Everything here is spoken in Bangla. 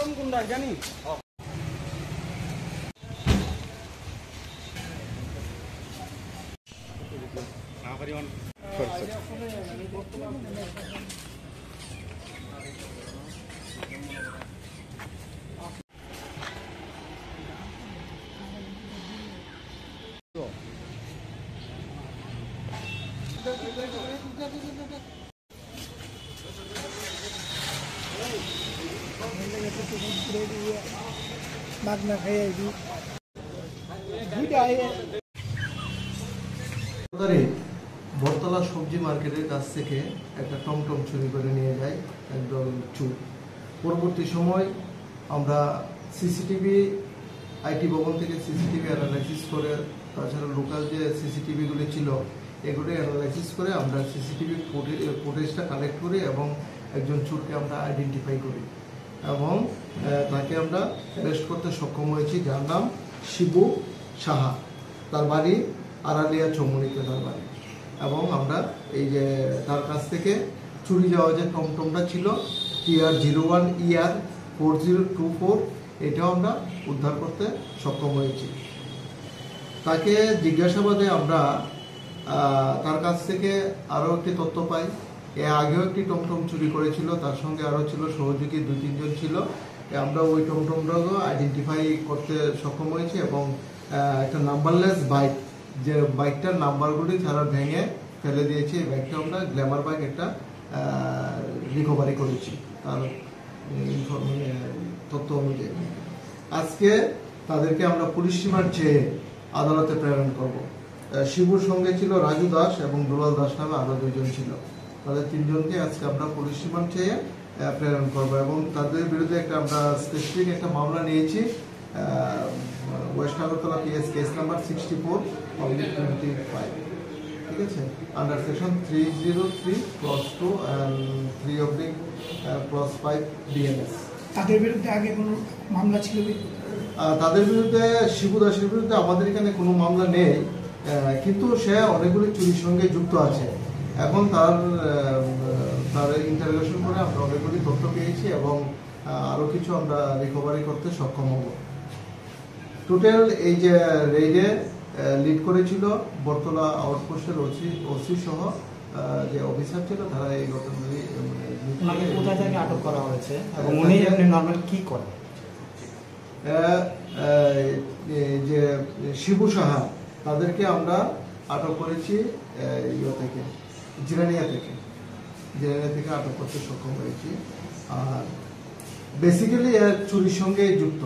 দোকান কোনটা জানি বরতলা সবজি মার্কেটের কাছ থেকে একটা টমটম চুরি করে নিয়ে যায় একদল চোর। পরবর্তী সময় আমরা সিসিটিভি আইটি ভবন থেকে সিসিটিভি অ্যানালাইসিস করে, তাছাড়া লোকাল যে সিসিটিভিগুলি ছিল এগুলি অ্যানালাইসিস করে আমরা সিসিটিভি ফুটেজটা কালেক্ট করি এবং একজন চোরকে আমরা আইডেন্টিফাই করি এবং তাকে আমরা অ্যারেস্ট করতে সক্ষম হয়েছি, যার নাম শিবু সাহা। তার বাড়ি আড়ালিয়া চৌমুনিতে তার বাড়ি। এবং আমরা এই যে তার কাছ থেকে চুরি যাওয়া যে টমটমটা ছিল TR01ER 4024, এটাও আমরা উদ্ধার করতে সক্ষম হয়েছি। তাকে জিজ্ঞাসাবাদে আমরা তার কাছ থেকে আরও একটি তথ্য পাই। এর আগেও একটি টমটম চুরি করেছিল, তার সঙ্গে আরও ছিল সহযোগী 2-3 জন ছিল। আমরা ওই টমটমটাকে আইডেন্টিফাই করতে সক্ষম হয়েছি এবং একটা নাম্বারলেস বাইক, যে বাইকটার নাম্বারগুলি তারা ভেঙে ফেলে দিয়েছে, এই বাইকটা আমরা গ্ল্যামার বাইক একটা রিকভারি করেছি তার তথ্য অনুযায়ী। আজকে তাদেরকে আমরা পুলিশ রিমান্ড চেয়ে আদালতে প্রেরণ করব। শিবুর সঙ্গে ছিল রাজু দাস এবং দুলাল দাস নামে আরও 2 জন ছিল। তাদের 3 জনকে আজকে আমরা পুলিশ রিমান্ড চেয়ে প্রেরণ করব এবং তাদের বিরুদ্ধে একটা আমরা স্পেসিফিক একটা মামলা নিয়েছি, West Agartala PS case number 64/25, ঠিক আছে, আন্ডার সেকশন 303(2) and 3/5 BNS। তাদের বিরুদ্ধে আগে কোনো মামলা ছিল? তাদের বিরুদ্ধে, শিবু দাসের বিরুদ্ধে আমাদের এখানে কোনো মামলা নেই, কিন্তু সে অনেকগুলি চুরির সঙ্গে যুক্ত আছে। এখন তার ইন্টারোগেশন করে আমরা অনেকগুলি তথ্য পেয়েছি এবং আরও কিছু আমরা রিকভারি করতে সক্ষম হব। টোটাল এই যে রেইডে লিড করেছিল বরতলা আউটপোস্টের ওসি সহ যে অফিসার ছিল, তারা এই ঘটনাটি কোথায় থেকে আটক করা হয়েছে এবং উনি নরমাল কি করেন? যে শিবু সাহা, তাদেরকে আমরা আটক করেছি জিরানিয়া থেকে আটক করতে সক্ষম হয়েছি। আর বেসিক্যালি এর চুরির সঙ্গে যুক্ত।